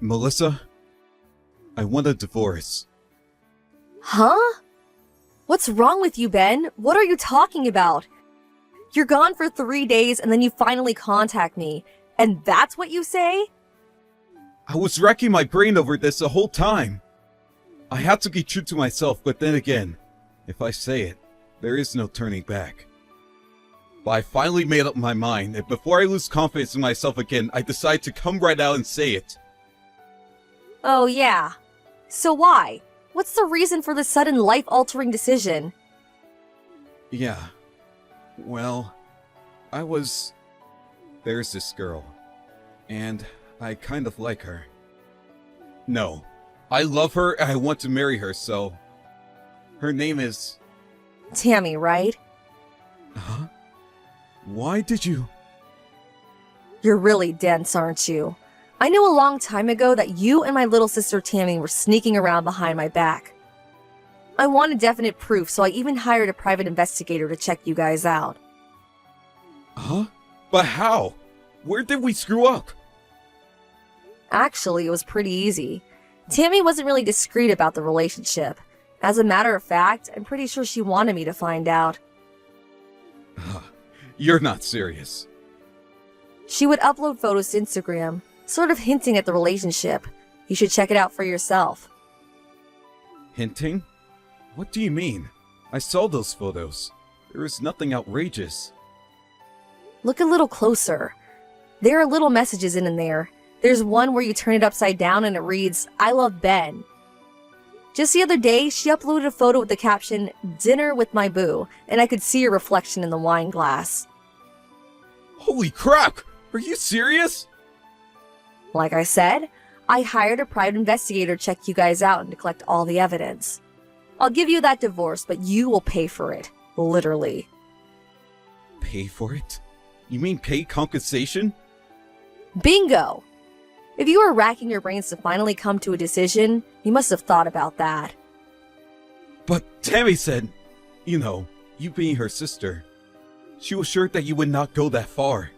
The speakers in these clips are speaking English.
Melissa, I want a divorce. Huh? What's wrong with you, Ben? What are you talking about? You're gone for 3 days and then you finally contact me. And that's what you say? I was racking my brain over this the whole time. I had to be true to myself, but then again, if I say it, there is no turning back. But I finally made up my mind, and before I lose confidence in myself again, I decide to come right out and say it. Oh yeah. So why? What's the reason for this sudden life-altering decision? Yeah. Well, there's this girl. And I kind of like her. No. I love her and I want to marry her, so... Her name is... Tammy, right? Huh? Why did you... You're really dense, aren't you? I knew a long time ago that you and my little sister Tammy were sneaking around behind my back. I wanted definite proof, so I even hired a private investigator to check you guys out. Huh? But how? Where did we screw up? Actually, it was pretty easy. Tammy wasn't really discreet about the relationship. As a matter of fact, I'm pretty sure she wanted me to find out. You're not serious. She would upload photos to Instagram, sort of hinting at the relationship. You should check it out for yourself. Hinting? What do you mean? I saw those photos. There is nothing outrageous. Look a little closer. There are little messages in there. There's one where you turn it upside down and it reads, "I love Ben." Just the other day, she uploaded a photo with the caption, "Dinner with my boo," and I could see her reflection in the wine glass. Holy crap! Are you serious? Like I said, I hired a private investigator to check you guys out and to collect all the evidence. I'll give you that divorce, but you will pay for it. Literally. Pay for it? You mean pay compensation? Bingo! If you were racking your brains to finally come to a decision, you must have thought about that. But Tammy said, you being her sister, she was sure that you would not go that far.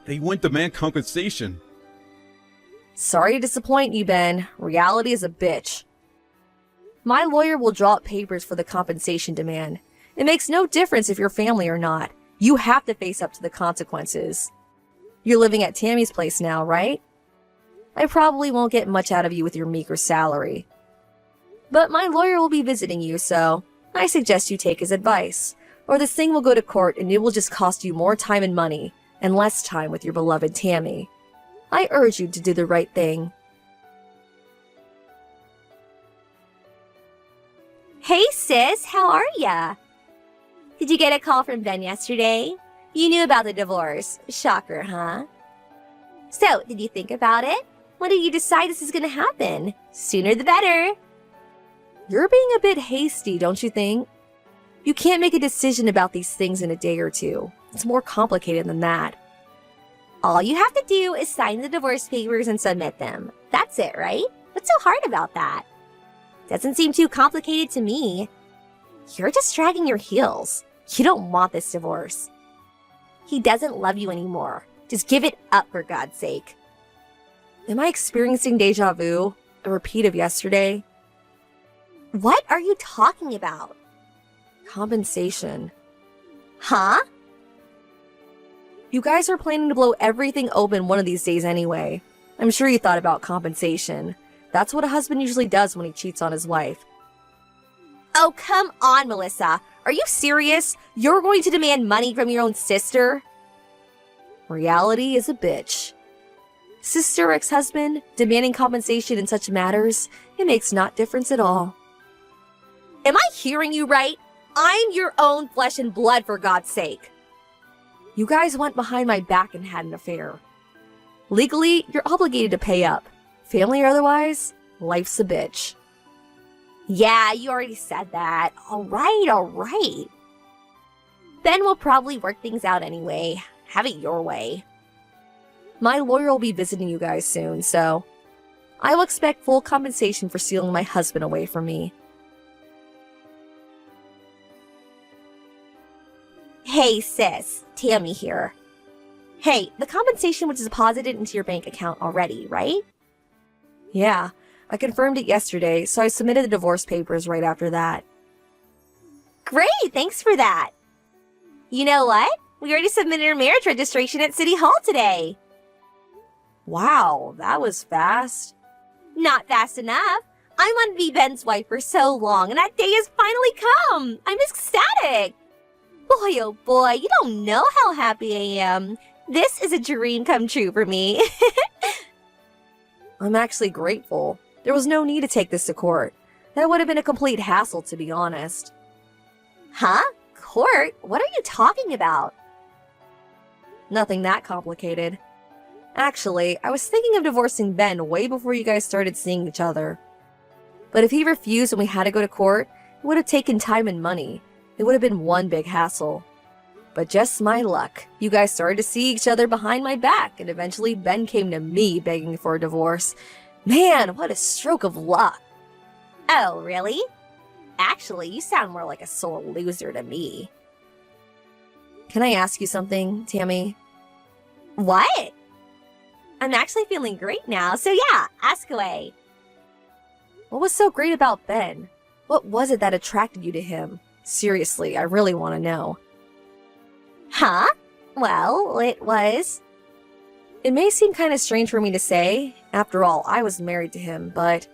That you wouldn't demand compensation. Sorry to disappoint you, Ben. Reality is a bitch. My lawyer will draw up papers for the compensation demand. It makes no difference if you're family or not. You have to face up to the consequences. You're living at Tammy's place now, right? I probably won't get much out of you with your meager salary. But my lawyer will be visiting you, so I suggest you take his advice. Or this thing will go to court and it will just cost you more time and money, and less time with your beloved Tammy. I urge you to do the right thing. Hey sis, how are ya? Did you get a call from Ben yesterday? You knew about the divorce. Shocker, huh? So, did you think about it? When did you decide this is gonna happen? Sooner the better. You're being a bit hasty, don't you think? You can't make a decision about these things in a day or two. It's more complicated than that. All you have to do is sign the divorce papers and submit them. That's it, right? What's so hard about that? Doesn't seem too complicated to me. You're just dragging your heels. You don't want this divorce. He doesn't love you anymore. Just give it up for God's sake. Am I experiencing deja vu? A repeat of yesterday? What are you talking about? Compensation. Huh? You guys are planning to blow everything open one of these days anyway. I'm sure you thought about compensation. That's what a husband usually does when he cheats on his wife. Oh, come on, Melissa. Are you serious? You're going to demand money from your own sister? Reality is a bitch. Sister, ex-husband, demanding compensation in such matters, it makes not difference at all. Am I hearing you right? I'm your own flesh and blood, for God's sake. You guys went behind my back and had an affair. Legally, you're obligated to pay up. Family or otherwise, life's a bitch. Yeah, you already said that. All right. Ben will probably work things out anyway. Have it your way. My lawyer will be visiting you guys soon, so I will expect full compensation for stealing my husband away from me. Hey sis, Tammy here. Hey, the compensation was deposited into your bank account already, right? Yeah, I confirmed it yesterday, so I submitted the divorce papers right after that. Great, thanks for that. You know what? We already submitted our marriage registration at City Hall today. Wow, that was fast. Not fast enough. I wanted to be Ben's wife for so long, and that day has finally come. I'm ecstatic. Boy, oh boy, you don't know how happy I am. This is a dream come true for me. I'm actually grateful. There was no need to take this to court. That would have been a complete hassle, to be honest. Huh? Court? What are you talking about? Nothing that complicated. Actually, I was thinking of divorcing Ben way before you guys started seeing each other. But if he refused and we had to go to court, it would have taken time and money. It would have been one big hassle. But just my luck, you guys started to see each other behind my back, and eventually Ben came to me begging for a divorce. Man, what a stroke of luck. Oh, really? Actually, you sound more like a sore loser to me. Can I ask you something, Tammy? What? I'm actually feeling great now, so yeah, ask away. What was so great about Ben? What was it that attracted you to him? Seriously, I really want to know. Huh? Well, it was... It may seem kind of strange for me to say. After all, I was married to him, but...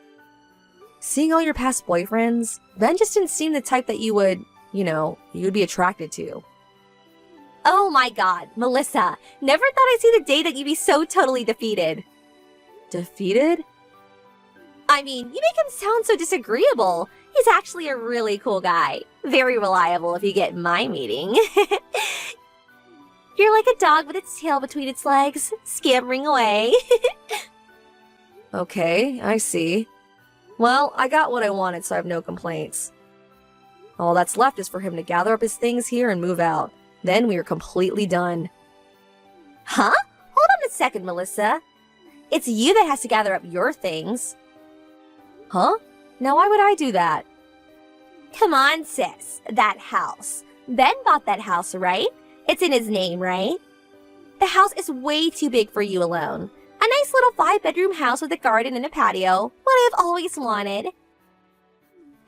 Seeing all your past boyfriends, Ben just didn't seem the type that you would, you'd be attracted to. Oh my god, Melissa, never thought I'd see the day that you'd be so totally defeated. Defeated? I mean, you make him sound so disagreeable. He's actually a really cool guy. Very reliable if you get my meaning. You're like a dog with its tail between its legs, scampering away. Okay, I see. Well, I got what I wanted, so I have no complaints. All that's left is for him to gather up his things here and move out. Then we are completely done. Huh? Hold on a second, Melissa. It's you that has to gather up your things. Huh? Now why would I do that? Come on, sis. That house. Ben bought that house, right? It's in his name, right? The house is way too big for you alone. A nice little 5-bedroom house with a garden and a patio. What I've always wanted.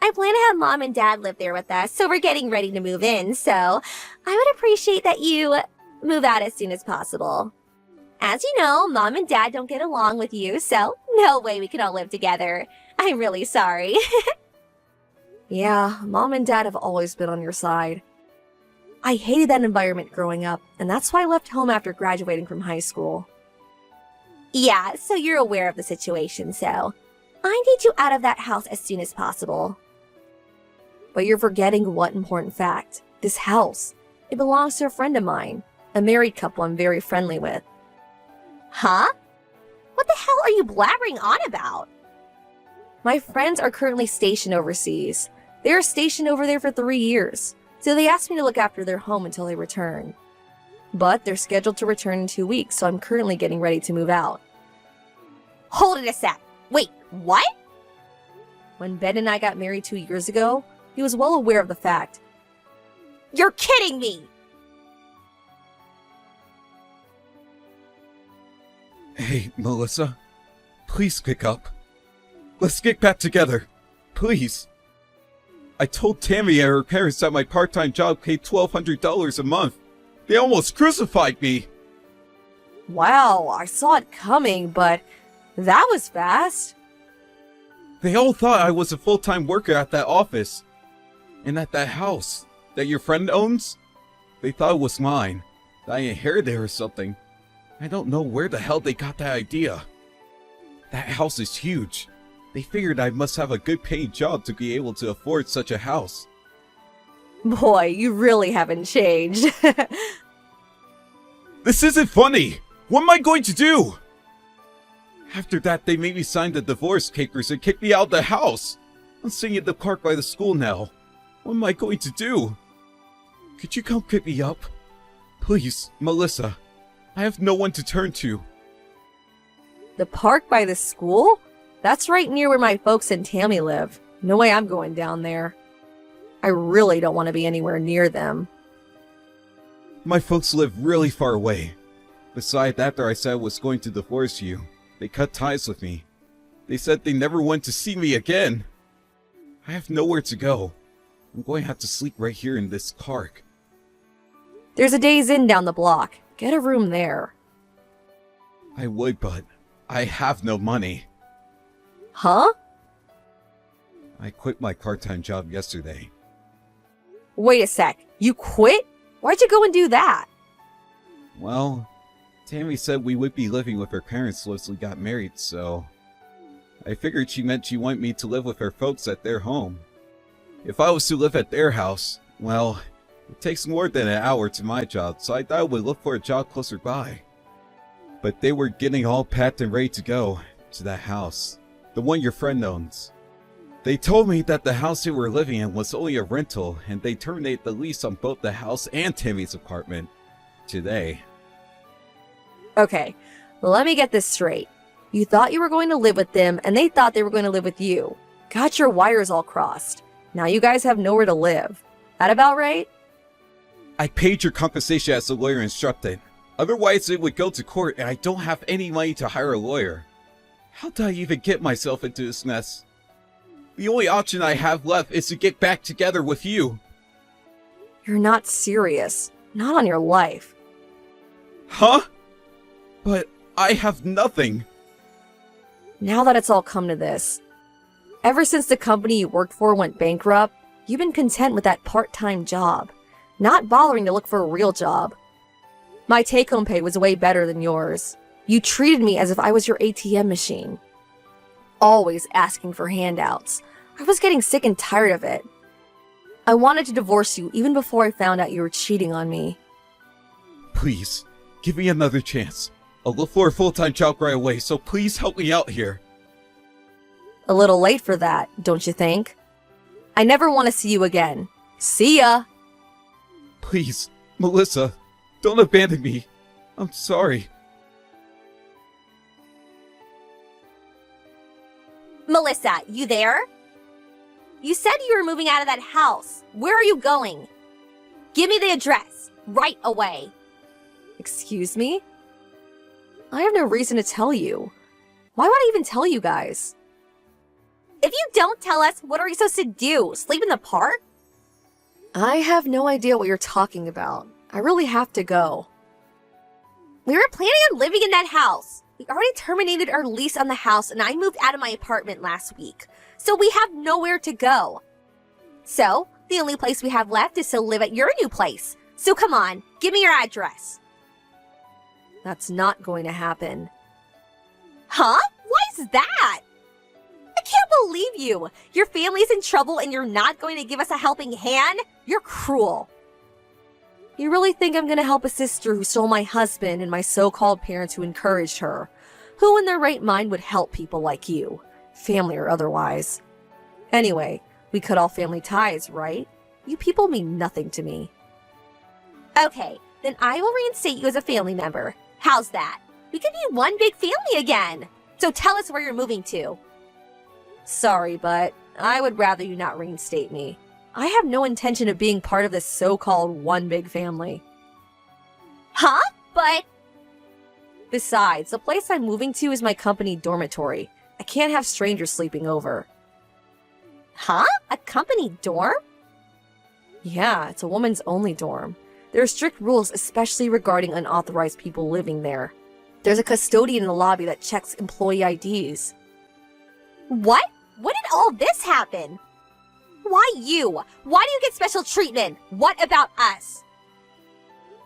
I plan to have Mom and Dad live there with us, so we're getting ready to move in, so I would appreciate that you move out as soon as possible. As you know, Mom and Dad don't get along with you, so no way we can all live together. I'm really sorry. Yeah, Mom and Dad have always been on your side. I hated that environment growing up, and that's why I left home after graduating from high school. Yeah, so you're aware of the situation, so I need you out of that house as soon as possible. But you're forgetting one important fact. This house, it belongs to a friend of mine, a married couple I'm very friendly with. Huh? What the hell are you blabbering on about? My friends are currently stationed overseas. They are stationed over there for 3 years, so they asked me to look after their home until they return. But they're scheduled to return in 2 weeks, so I'm currently getting ready to move out. Hold it a sec. Wait, what? When Ben and I got married 2 years ago, he was well aware of the fact. You're kidding me! Hey, Melissa. Please pick up. Let's get back together. Please. I told Tammy and her parents that my part-time job paid $1,200 a month. They almost crucified me. Wow, I saw it coming, but that was fast. They all thought I was a full-time worker at that office. And at that house that your friend owns. They thought it was mine. That I inherited it or something. I don't know where the hell they got that idea. That house is huge. They figured I must have a good paying job to be able to afford such a house. Boy, you really haven't changed. This isn't funny! What am I going to do? After that, they made me sign the divorce papers and kicked me out of the house. I'm sitting at the park by the school now. What am I going to do? Could you come pick me up? Please, Melissa. I have no one to turn to. The park by the school? That's right near where my folks and Tammy live. No way I'm going down there. I really don't want to be anywhere near them. My folks live really far away. Besides, after I said I was going to divorce you, they cut ties with me. They said they never want to see me again. I have nowhere to go. I'm going to have to sleep right here in this park. There's a Days Inn down the block. Get a room there. I would, but I have no money. Huh? I quit my part-time job yesterday. Wait a sec. You quit? Why'd you go and do that? Well, Tammy said we would be living with her parents once we got married, so I figured she meant she wanted me to live with her folks at their home. If I was to live at their house, well, it takes more than an hour to my job, so I thought I would look for a job closer by. But they were getting all packed and ready to go to that house, the one your friend owns. They told me that the house they were living in was only a rental, and they terminated the lease on both the house and Tammy's apartment today. Okay, let me get this straight. You thought you were going to live with them, and they thought they were going to live with you. Got your wires all crossed. Now you guys have nowhere to live. That about right? I paid your compensation as the lawyer instructed. Otherwise it would go to court and I don't have any money to hire a lawyer. How did I even get myself into this mess? The only option I have left is to get back together with you. You're not serious. Not on your life. Huh? But I have nothing. Now that it's all come to this, ever since the company you worked for went bankrupt, you've been content with that part-time job, not bothering to look for a real job. My take-home pay was way better than yours. You treated me as if I was your ATM machine. Always asking for handouts. I was getting sick and tired of it. I wanted to divorce you even before I found out you were cheating on me. Please, give me another chance. I'll look for a full-time job right away, so please help me out here. A little late for that, don't you think? I never want to see you again. See ya! Please, Melissa, don't abandon me. I'm sorry. Melissa, you there? You said you were moving out of that house. Where are you going? Give me the address, right away. Excuse me? I have no reason to tell you. Why would I even tell you guys? If you don't tell us, what are we supposed to do? Sleep in the park? I have no idea what you're talking about. I really have to go. We were planning on living in that house. We already terminated our lease on the house and I moved out of my apartment last week. So we have nowhere to go. So, the only place we have left is to live at your new place. So come on, give me your address. That's not going to happen. Huh? Why is that? I can't believe you. Your family's in trouble and you're not going to give us a helping hand? You're cruel. You really think I'm going to help a sister who stole my husband and my so-called parents who encouraged her? Who in their right mind would help people like you? Family or otherwise. Anyway, we cut all family ties, right? You people mean nothing to me. Okay, then I will reinstate you as a family member. How's that? We could be one big family again. So tell us where you're moving to. Sorry, but I would rather you not reinstate me. I have no intention of being part of this so-called one big family. Huh? But... Besides, the place I'm moving to is my company dormitory. I can't have strangers sleeping over. Huh? A company dorm? Yeah, it's a woman's only dorm. There are strict rules, especially regarding unauthorized people living there. There's a custodian in the lobby that checks employee IDs. What? When did all this happen? Why you? Why do you get special treatment? What about us?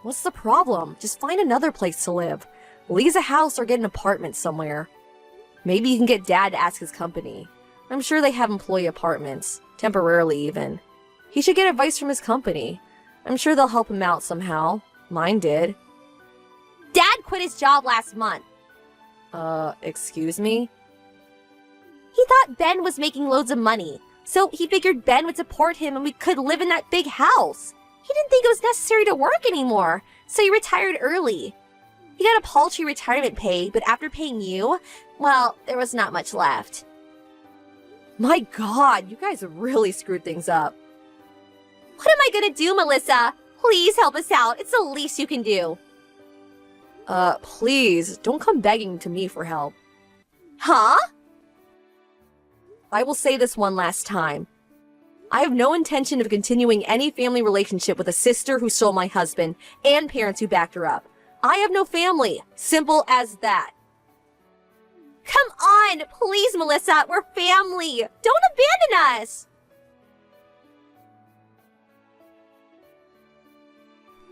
What's the problem? Just find another place to live. Lease a house or get an apartment somewhere. Maybe you can get Dad to ask his company. I'm sure they have employee apartments, temporarily even. He should get advice from his company. I'm sure they'll help him out somehow. Mine did. Dad quit his job last month. Excuse me? He thought Ben was making loads of money, so he figured Ben would support him and we could live in that big house. He didn't think it was necessary to work anymore, so he retired early. He got a paltry retirement pay, but after paying you, well, there was not much left. My God, you guys really screwed things up. What am I gonna do, Melissa? Please help us out. It's the least you can do. Please, don't come begging to me for help. Huh? I will say this one last time. I have no intention of continuing any family relationship with a sister who stole my husband and parents who backed her up. I have no family. Simple as that. Come on, please, Melissa, we're family. Don't abandon us.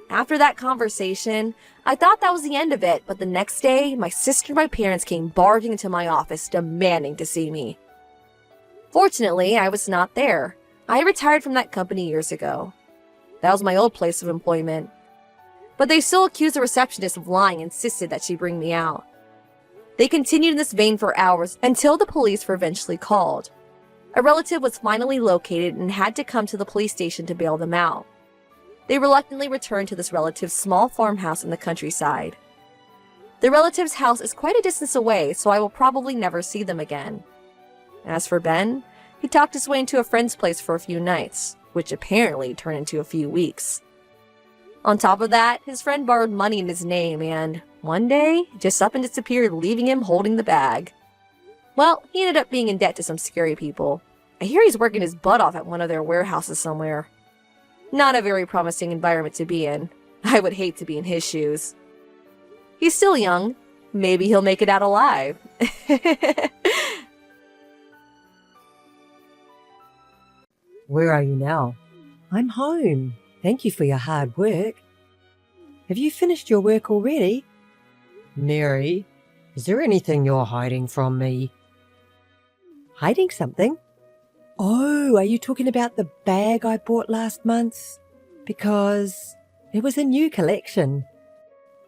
After that conversation, I thought that was the end of it, but the next day, my sister and my parents came barging into my office demanding to see me. Fortunately, I was not there. I retired from that company years ago. That was my old place of employment. But they still accused the receptionist of lying and insisted that she bring me out. They continued in this vein for hours until the police were eventually called. A relative was finally located and had to come to the police station to bail them out. They reluctantly returned to this relative's small farmhouse in the countryside. The relative's house is quite a distance away, so I will probably never see them again. As for Ben, he talked his way into a friend's place for a few nights, which apparently turned into a few weeks. On top of that, his friend borrowed money in his name and, one day, just up and disappeared, leaving him holding the bag. Well, he ended up being in debt to some scary people. I hear he's working his butt off at one of their warehouses somewhere. Not a very promising environment to be in. I would hate to be in his shoes. He's still young. Maybe he'll make it out alive. Where are you now? I'm home. Thank you for your hard work. Have you finished your work already? Mary, is there anything you're hiding from me? Hiding something? Oh, are you talking about the bag I bought last month? Because it was a new collection.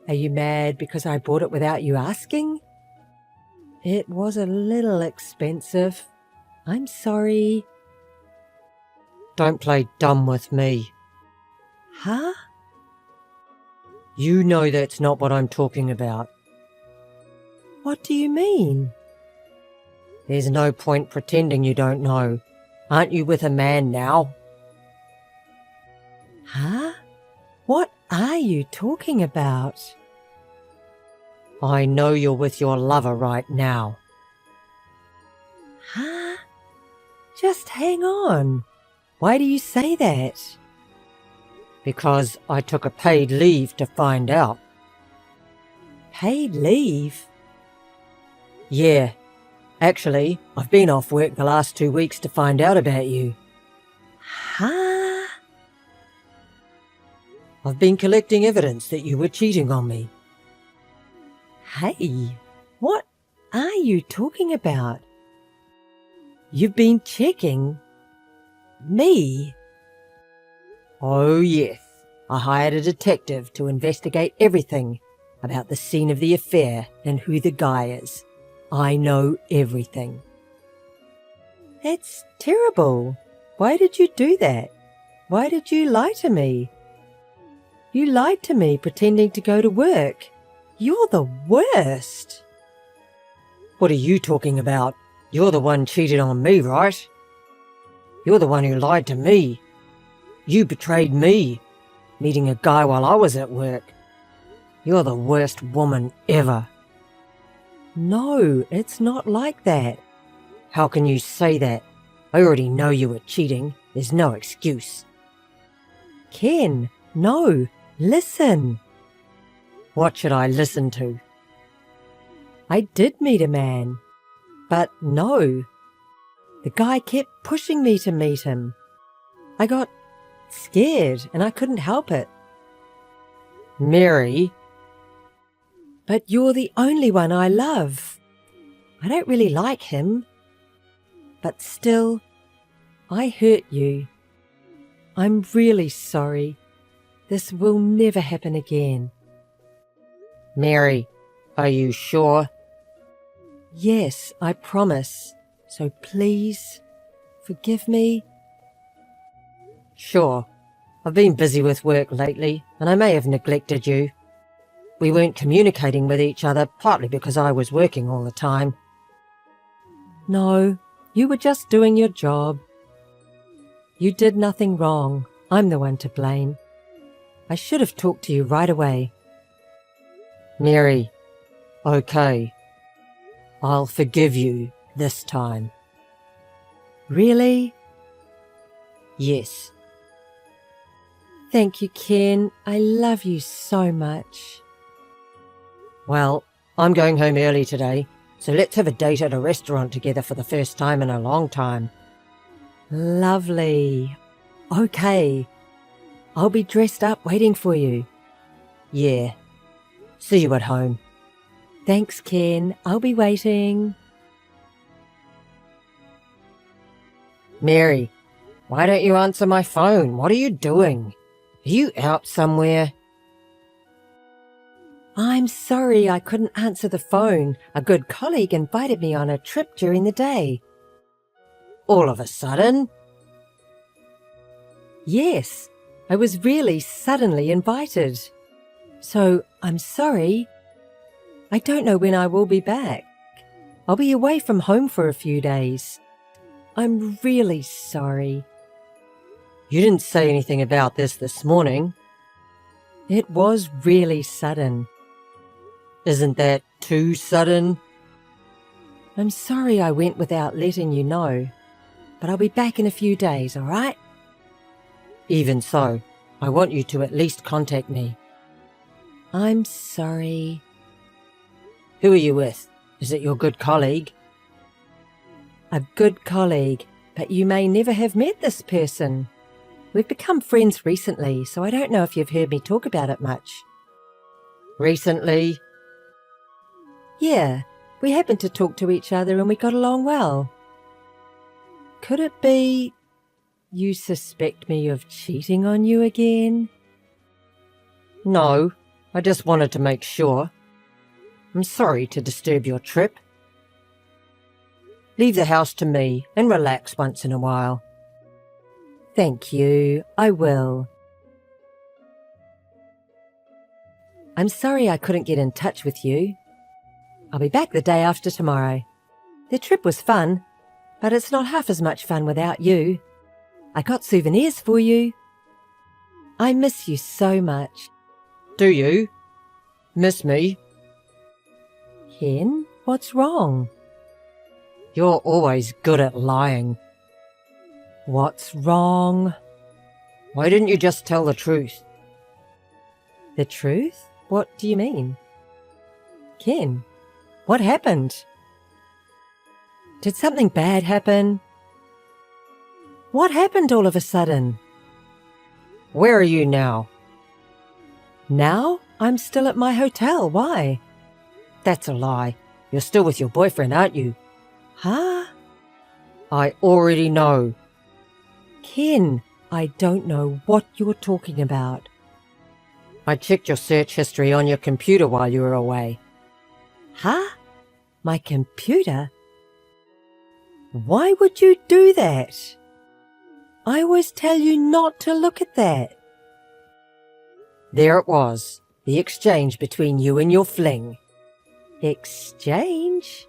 Are you mad because I bought it without you asking? It was a little expensive. I'm sorry. Don't play dumb with me. Huh? You know that's not what I'm talking about. What do you mean? There's no point pretending you don't know. Aren't you with a man now? Huh? What are you talking about? I know you're with your lover right now. Huh? Just hang on. Why do you say that? Because I took a paid leave to find out. Paid leave? Yeah. Actually, I've been off work the last 2 weeks to find out about you. Huh? I've been collecting evidence that you were cheating on me. Hey, what are you talking about? You've been checking me? Oh yes, I hired a detective to investigate everything about the scene of the affair and who the guy is. I know everything. That's terrible. Why did you do that? Why did you lie to me? You lied to me pretending to go to work. You're the worst. What are you talking about? You're the one cheated on me, right? You're the one who lied to me. You betrayed me, meeting a guy while I was at work. You're the worst woman ever. No, it's not like that. How can you say that? I already know you were cheating. There's no excuse. Ken, no, listen. What should I listen to? I did meet a man, but no. The guy kept pushing me to meet him. I got scared and I couldn't help it. Mary. But you're the only one I love. I don't really like him. But still, I hurt you. I'm really sorry. This will never happen again. Mary, are you sure? Yes, I promise. So please, forgive me. Sure. I've been busy with work lately, and I may have neglected you. We weren't communicating with each other, partly because I was working all the time. No, you were just doing your job. You did nothing wrong. I'm the one to blame. I should have talked to you right away. Mary, okay. I'll forgive you this time. Really? Yes. Thank you, Ken. I love you so much. Well, I'm going home early today, so let's have a date at a restaurant together for the first time in a long time. Lovely. Okay. I'll be dressed up waiting for you. Yeah. See you at home. Thanks, Ken. I'll be waiting. Mary, why don't you answer my phone? What are you doing? Are you out somewhere? I'm sorry I couldn't answer the phone. A good colleague invited me on a trip during the day. All of a sudden? Yes, I was really suddenly invited. So I'm sorry. I don't know when I will be back. I'll be away from home for a few days. I'm really sorry. You didn't say anything about this morning. It was really sudden. Isn't that too sudden? I'm sorry I went without letting you know, but I'll be back in a few days, all right? Even so, I want you to at least contact me. I'm sorry. Who are you with? Is it your good colleague? A good colleague, but you may never have met this person. We've become friends recently, so I don't know if you've heard me talk about it much. Recently? Yeah, we happened to talk to each other and we got along well. Could it be you suspect me of cheating on you again? No, I just wanted to make sure. I'm sorry to disturb your trip. Leave the house to me and relax once in a while. Thank you, I will. I'm sorry I couldn't get in touch with you. I'll be back the day after tomorrow. The trip was fun, but it's not half as much fun without you. I got souvenirs for you. I miss you so much. Do you? Miss me? Ken, what's wrong? You're always good at lying. What's wrong? Why didn't you just tell the truth? The truth? What do you mean? Ken, what happened? Did something bad happen? What happened all of a sudden? Where are you now? Now? I'm still at my hotel. Why? That's a lie. You're still with your boyfriend, aren't you? Huh? I already know. Ken, I don't know what you're talking about. I checked your search history on your computer while you were away. Huh? My computer? Why would you do that? I always tell you not to look at that. There it was, the exchange between you and your fling. Exchange?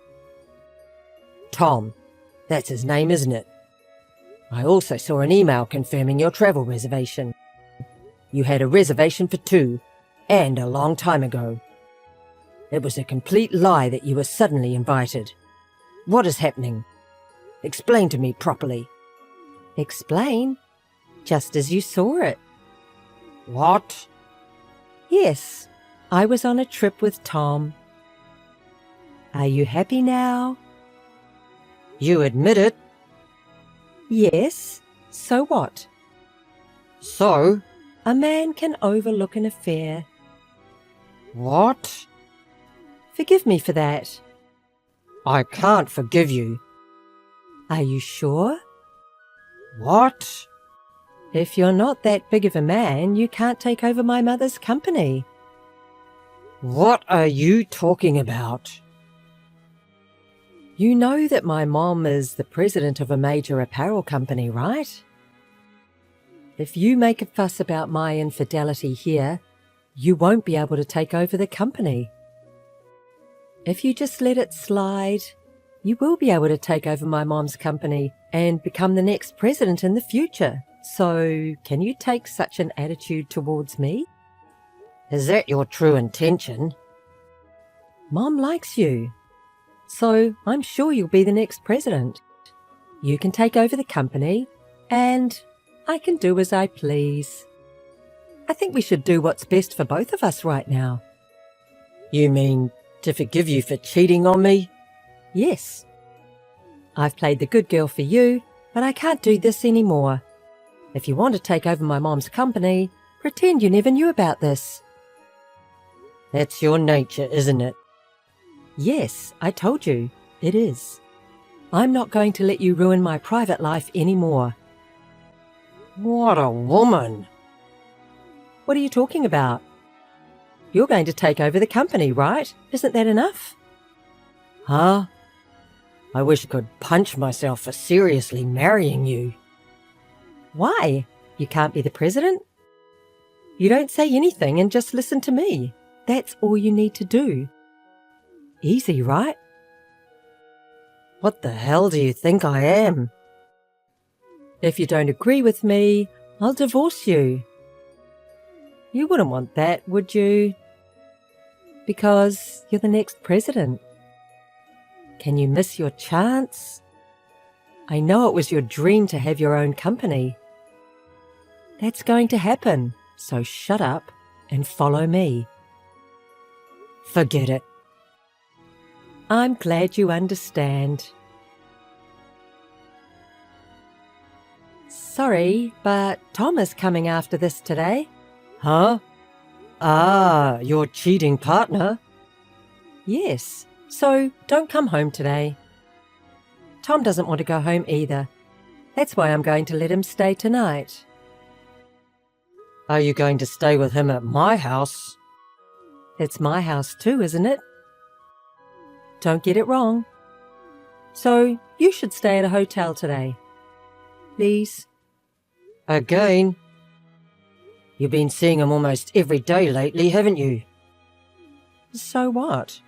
Tom, that's his name, isn't it? I also saw an email confirming your travel reservation. You had a reservation for 2, and a long time ago. It was a complete lie that you were suddenly invited. What is happening? Explain to me properly. Explain? Just as you saw it. What? Yes, I was on a trip with Tom. Are you happy now? You admit it? Yes, so what? So? A man can overlook an affair. What? Forgive me for that. I can't forgive you. Are you sure? What? If you're not that big of a man, you can't take over my mother's company. What are you talking about? You know that my mom is the president of a major apparel company, right? If you make a fuss about my infidelity here, you won't be able to take over the company. If you just let it slide, you will be able to take over my mom's company and become the next president in the future. So, can you take such an attitude towards me? Is that your true intention? Mom likes you, so I'm sure you'll be the next president. You can take over the company, and I can do as I please. I think we should do what's best for both of us right now. You mean to forgive you for cheating on me? Yes. I've played the good girl for you, but I can't do this anymore. If you want to take over my mom's company, pretend you never knew about this. That's your nature, isn't it? Yes, I told you, it is. I'm not going to let you ruin my private life anymore. What a woman! What are you talking about? You're going to take over the company, right? Isn't that enough? Huh? I wish I could punch myself for seriously marrying you. Why? You can't be the president? You don't say anything and just listen to me. That's all you need to do. Easy, right? What the hell do you think I am? If you don't agree with me, I'll divorce you. You wouldn't want that, would you? Because you're the next president. Can you miss your chance? I know it was your dream to have your own company. That's going to happen, so shut up and follow me. Forget it. I'm glad you understand. Sorry, but Tom is coming after this today. Huh? Ah, your cheating partner? Yes, so don't come home today. Tom doesn't want to go home either. That's why I'm going to let him stay tonight. Are you going to stay with him at my house? It's my house too, isn't it? Don't get it wrong. So you should stay at a hotel today. Please. Again? You've been seeing him almost every day lately, haven't you? So what?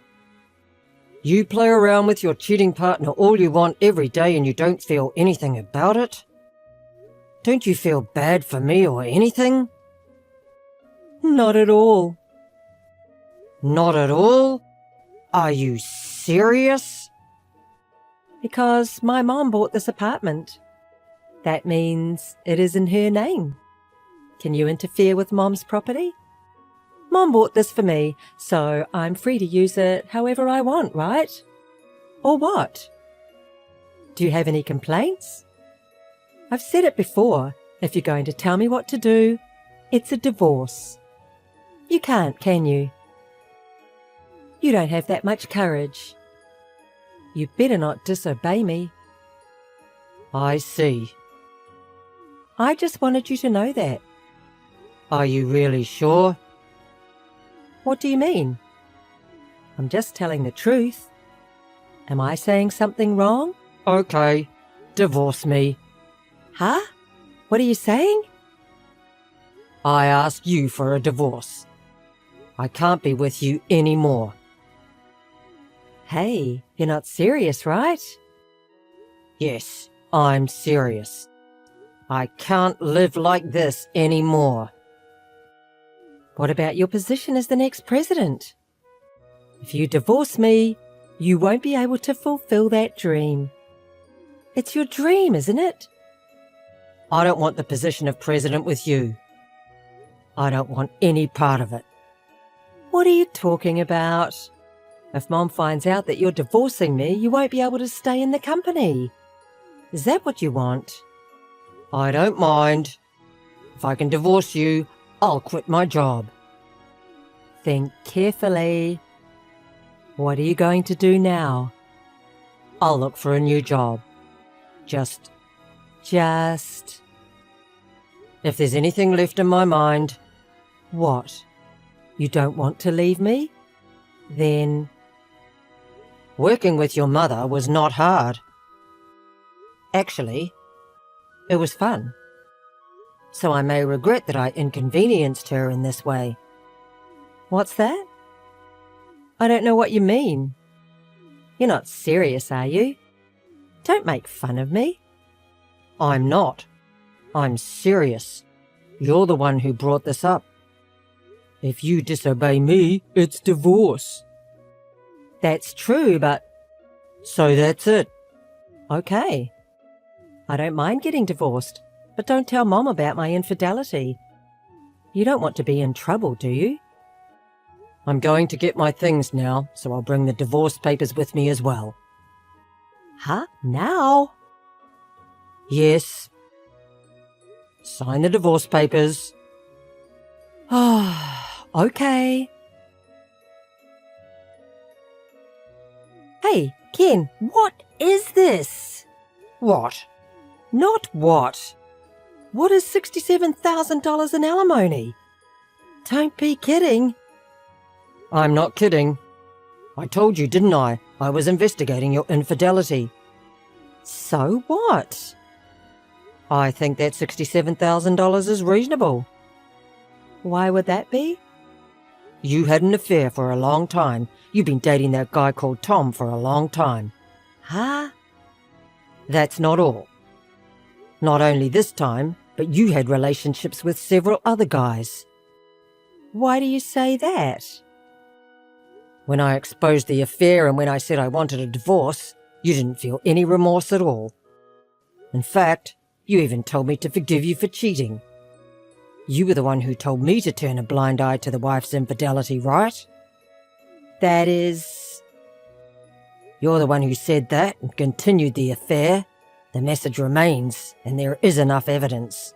You play around with your cheating partner all you want every day and you don't feel anything about it? Don't you feel bad for me or anything? Not at all. Not at all? Are you serious? Because my mom bought this apartment. That means it is in her name. Can you interfere with Mom's property? Mom bought this for me, so I'm free to use it however I want, right? Or what? Do you have any complaints? I've said it before, if you're going to tell me what to do, it's a divorce. You can't, can you? You don't have that much courage. You better not disobey me. I see. I just wanted you to know that. Are you really sure? What do you mean? I'm just telling the truth. Am I saying something wrong? Okay, divorce me. Huh? What are you saying? I asked you for a divorce. I can't be with you anymore. Hey, you're not serious, right? Yes, I'm serious. I can't live like this anymore. What about your position as the next president? If you divorce me, you won't be able to fulfill that dream. It's your dream, isn't it? I don't want the position of president with you. I don't want any part of it. What are you talking about? If Mom finds out that you're divorcing me, you won't be able to stay in the company. Is that what you want? I don't mind. If I can divorce you, I'll quit my job. Think carefully. What are you going to do now? I'll look for a new job. Just. If there's anything left in my mind. What? You don't want to leave me? Then. Working with your mother was not hard. Actually, it was fun. So I may regret that I inconvenienced her in this way. What's that? I don't know what you mean. You're not serious, are you? Don't make fun of me. I'm not. I'm serious. You're the one who brought this up. If you disobey me, it's divorce. That's true, but... So that's it. Okay. I don't mind getting divorced, but don't tell Mom about my infidelity. You don't want to be in trouble, do you? I'm going to get my things now, so I'll bring the divorce papers with me as well. Huh? Now? Yes. Sign the divorce papers. Ah, okay. Hey, Ken, what is this? What? Not what? What is $67,000 in alimony? Don't be kidding. I'm not kidding. I told you, didn't I? I was investigating your infidelity. So what? I think that $67,000 is reasonable. Why would that be? You had an affair for a long time. You've been dating that guy called Tom for a long time. Huh? That's not all. Not only this time, but you had relationships with several other guys. Why do you say that? When I exposed the affair and when I said I wanted a divorce, you didn't feel any remorse at all. In fact, you even told me to forgive you for cheating. You were the one who told me to turn a blind eye to the wife's infidelity, right? That is... You're the one who said that and continued the affair. The message remains, and there is enough evidence.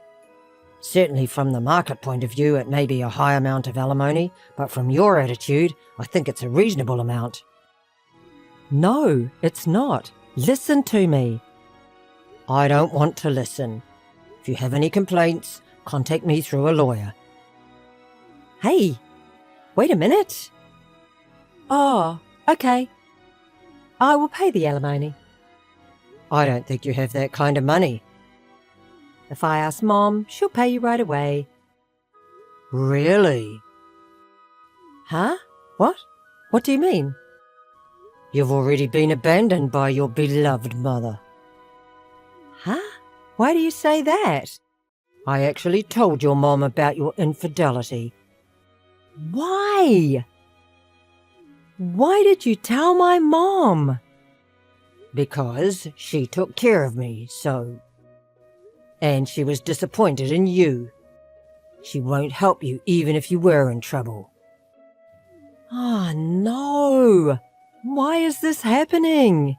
Certainly from the market point of view, it may be a high amount of alimony, but from your attitude, I think it's a reasonable amount. No, it's not. Listen to me. I don't want to listen. If you have any complaints, contact me through a lawyer. Hey, wait a minute. Oh, okay. I will pay the alimony. I don't think you have that kind of money. If I ask Mom, she'll pay you right away. Really? Huh? What? What do you mean? You've already been abandoned by your beloved mother. Huh? Why do you say that? I actually told your mom about your infidelity. Why? Why did you tell my mom? Because she took care of me, so... And she was disappointed in you. She won't help you even if you were in trouble. Oh, no! Why is this happening?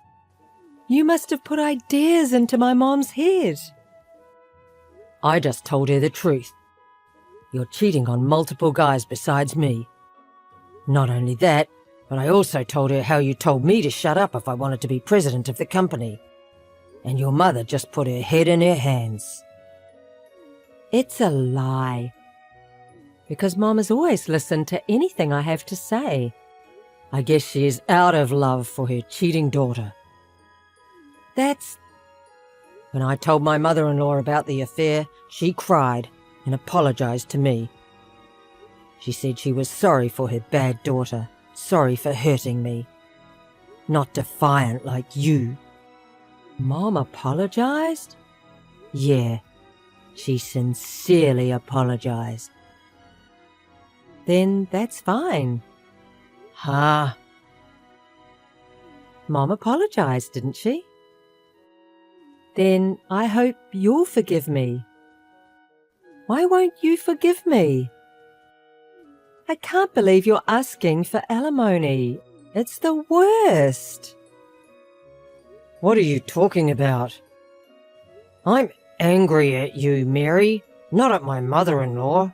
You must have put ideas into my mom's head. I just told her the truth. You're cheating on multiple guys besides me. Not only that, but I also told her how you told me to shut up if I wanted to be president of the company. And your mother just put her head in her hands. It's a lie. Because Mom has always listened to anything I have to say. I guess she is out of love for her cheating daughter. That's... When I told my mother-in-law about the affair, she cried and apologized to me. She said she was sorry for her bad daughter, sorry for hurting me. Not defiant like you. Mom apologized? Yeah, she sincerely apologized. Then that's fine. Huh? Mom apologized, didn't she? Then I hope you'll forgive me. Why won't you forgive me? I can't believe you're asking for alimony. It's the worst. What are you talking about? I'm angry at you, Mary, not at my mother-in-law.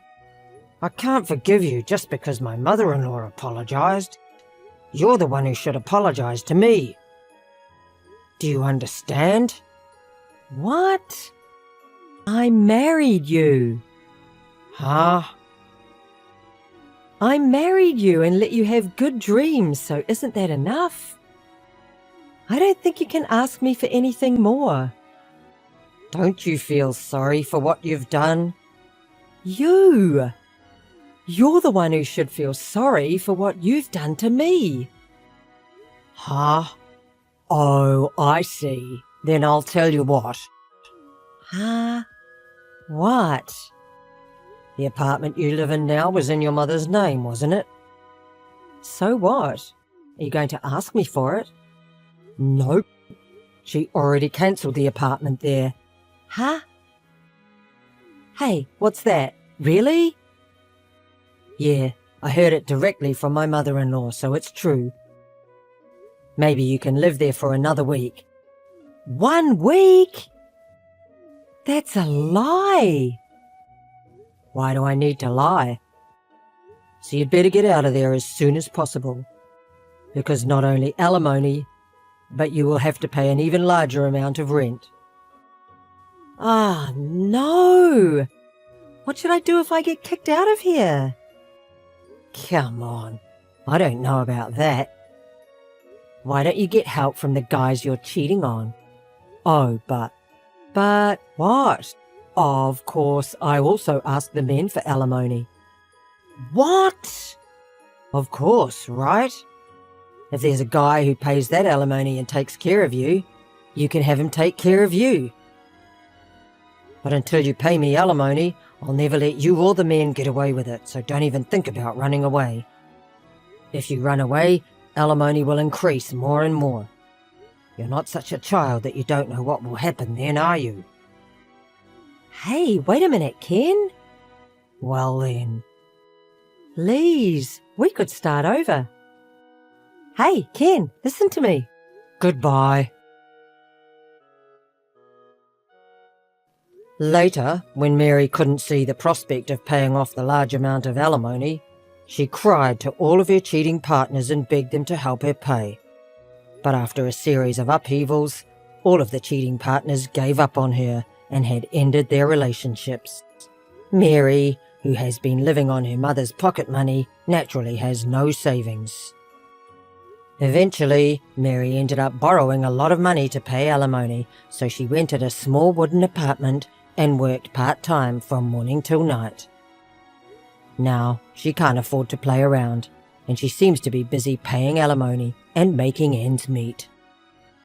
I can't forgive you just because my mother-in-law apologized. You're the one who should apologize to me. Do you understand? What? I married you. Huh? I married you and let you have good dreams, so isn't that enough? I don't think you can ask me for anything more. Don't you feel sorry for what you've done? You're the one who should feel sorry for what you've done to me. Huh? Oh, I see. Then I'll tell you what. Huh? What? The apartment you live in now was in your mother's name, wasn't it? So what? Are you going to ask me for it? Nope. She already cancelled the apartment there. Huh? Hey, what's that? Really? Yeah, I heard it directly from my mother-in-law, so it's true. Maybe you can live there for another week. 1 week? That's a lie. Why do I need to lie? So you'd better get out of there as soon as possible. Because not only alimony, but you will have to pay an even larger amount of rent. Ah, no! What should I do if I get kicked out of here? Come on, I don't know about that. Why don't you get help from the guys you're cheating on? Oh, but what? Of course, I also ask the men for alimony. What? Of course, right? If there's a guy who pays that alimony and takes care of you, you can have him take care of you. But until you pay me alimony, I'll never let you or the men get away with it, so don't even think about running away. If you run away, alimony will increase more and more. You're not such a child that you don't know what will happen then, are you? Hey, wait a minute, Ken. Well then. Please, we could start over. Hey, Ken, listen to me. Goodbye. Later, when Mary couldn't see the prospect of paying off the large amount of alimony, she cried to all of her cheating partners and begged them to help her pay. But after a series of upheavals, all of the cheating partners gave up on her and had ended their relationships. Mary, who has been living on her mother's pocket money, naturally has no savings. Eventually, Mary ended up borrowing a lot of money to pay alimony, so she rented a small wooden apartment and worked part-time from morning till night. Now, she can't afford to play around, and she seems to be busy paying alimony and making ends meet.